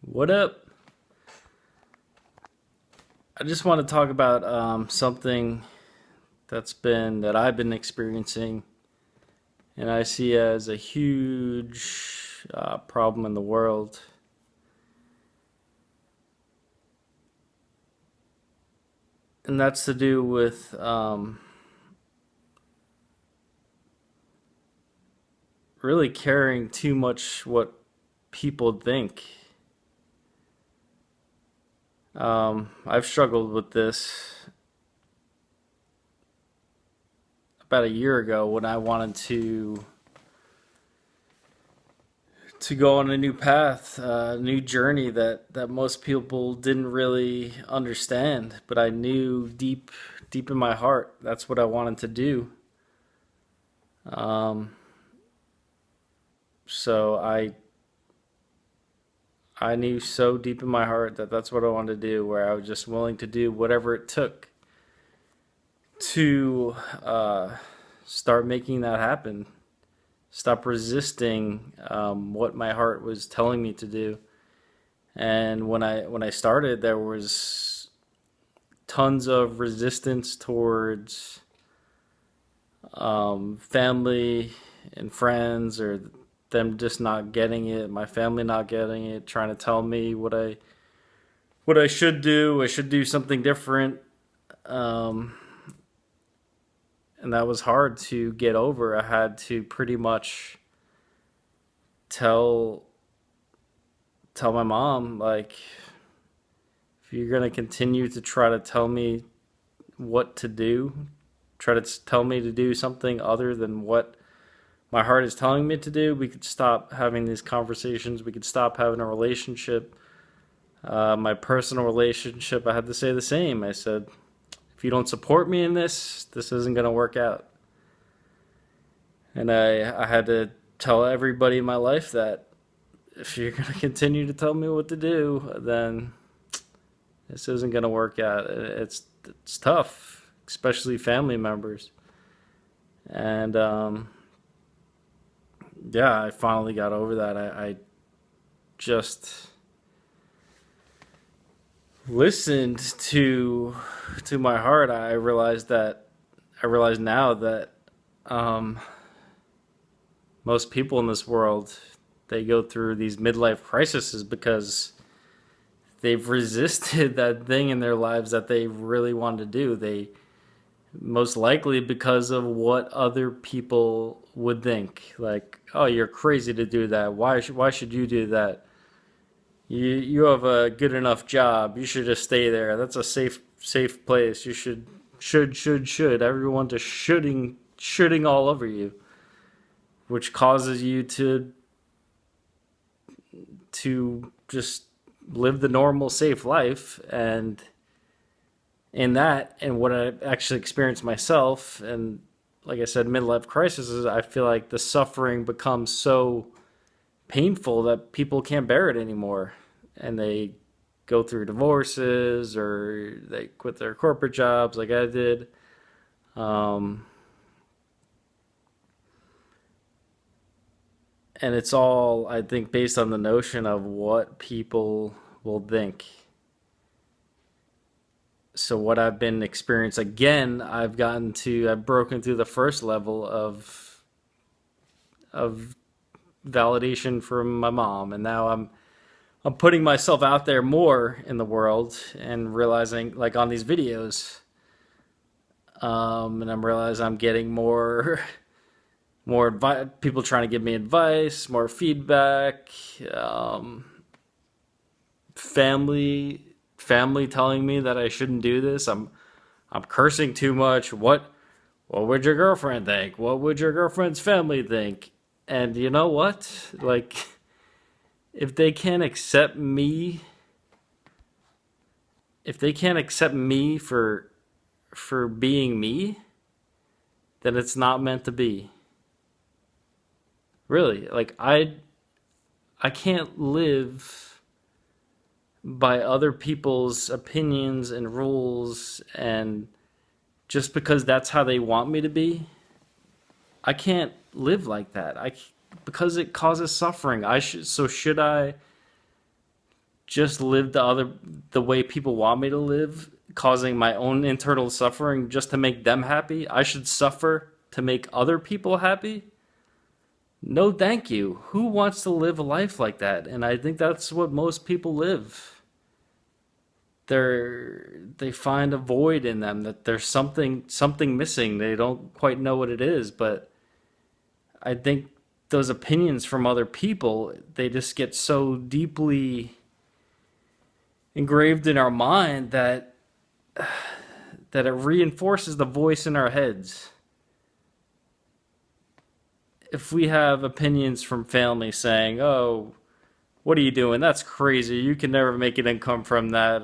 What up? I just want to talk about something that I've been experiencing, and I see as a huge problem in the world, and that's to do with really caring too much what people think. I've struggled with this about a year ago when I wanted to go on a new path, a new journey that most people didn't really understand, but I knew deep in my heart that's what I wanted to do. Um, so I knew so deep in my heart that that's what I wanted to do, where I was just willing to do whatever it took to start making that happen. Stop resisting what my heart was telling me to do. And when I started, there was tons of resistance towards family and friends, or them just not getting it, my family not getting it, trying to tell me what I should do. I should do something different, um, and that was hard to get over. I had to pretty much tell tell my mom, like, if you're gonna continue to try to tell me what to do, try to tell me to do something other than what my heart is telling me to do, we could stop having these conversations. We could stop having a relationship. My personal relationship, I had to say the same. I said, if you don't support me in this isn't going to work out. And I had to tell everybody in my life that if you're going to continue to tell me what to do, then this isn't going to work out. It's tough, especially family members. And yeah, I finally got over that. I just listened to my heart. I realize now that um, most people in this world, they go through these midlife crises because they've resisted that thing in their lives that they really wanted to do. They most likely because of what other people would think, like, oh, you're crazy to do that. Why should you do that? You have a good enough job. You should just stay there. That's a safe place. You should. Everyone just shooting all over you, which causes you to just live the normal safe life. And in that, and what I actually experienced myself, and like I said, midlife crisis is, I feel like the suffering becomes so painful that people can't bear it anymore, and they go through divorces or they quit their corporate jobs like I did. Um, and it's all, I think, based on the notion of what people will think. So what I've been experiencing again, I've broken through the first level of validation from my mom, and now I'm putting myself out there more in the world and realizing, like on these videos, and I'm realizing I'm getting more more advice, people trying to give me advice, more feedback, um, family family telling me that I shouldn't do this. I'm cursing too much. What would your girlfriend think? What would your girlfriend's family think? And you know what? Like, if they can't accept me, if they can't accept me for being me, then it's not meant to be. Really, like I can't live by other people's opinions and rules, and just because that's how they want me to be, I can't live like that. Because it causes suffering. Should I just live the way people want me to live, causing my own internal suffering just to make them happy. I should suffer to make other people happy? No, thank you. Who wants to live a life like that? And I think that's what most people live. They find a void in them, that there's something missing. They don't quite know what it is, but I think those opinions from other people, they just get so deeply engraved in our mind that it reinforces the voice in our heads. If we have opinions from family saying, "Oh, what are you doing? That's crazy. You can never make an income from that.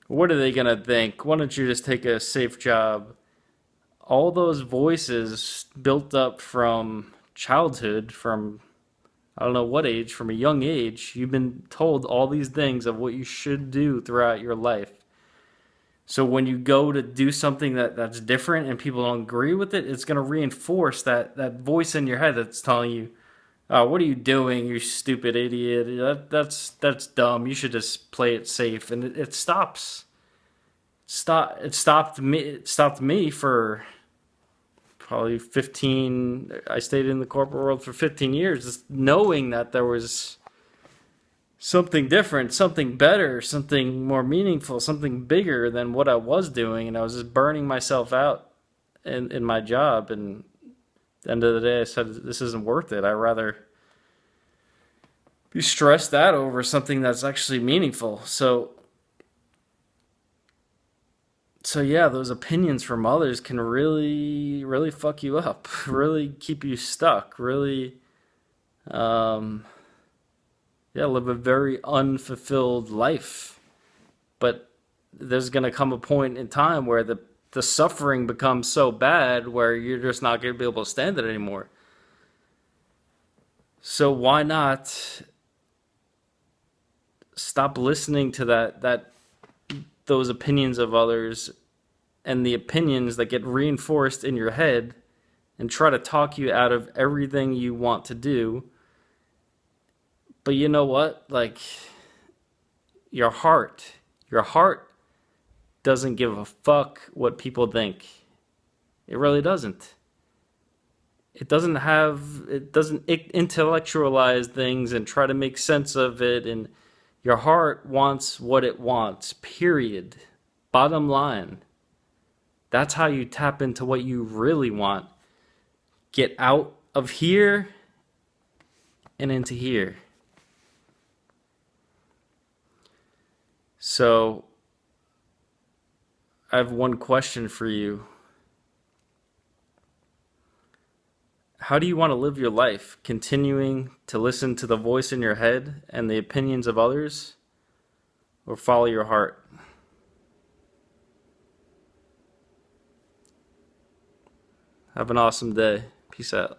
What are they gonna think? Why don't you just take a safe job?" All those voices built up from childhood, from I don't know what age, from a young age, you've been told all these things of what you should do throughout your life. So when you go to do something that's different and people don't agree with it, it's going to reinforce that voice in your head that's telling you, "Oh, what are you doing, you stupid idiot? That's dumb. You should just play it safe." And it stops. It stopped me. It stopped me for probably 15. I stayed in the corporate world for 15 years, just knowing that there was something different, something better, something more meaningful, something bigger than what I was doing, and I was just burning myself out in my job. And at the end of the day, I said, "This isn't worth it. I'd rather be stressed out over something that's actually meaningful." So yeah, those opinions from others can really, really fuck you up, really keep you stuck, really, um, yeah, live a very unfulfilled life. But there's gonna come a point in time where the suffering becomes so bad where you're just not gonna be able to stand it anymore. So why not stop listening to that those opinions of others and the opinions that get reinforced in your head, and try to talk you out of everything you want to do. But you know what? Like, your heart doesn't give a fuck what people think. It really doesn't. It doesn't intellectualize things and try to make sense of it. And your heart wants what it wants, period. Bottom line. That's how you tap into what you really want. Get out of here and into here. So, I have one question for you. How do you want to live your life? Continuing to listen to the voice in your head and the opinions of others, or follow your heart? Have an awesome day. Peace out.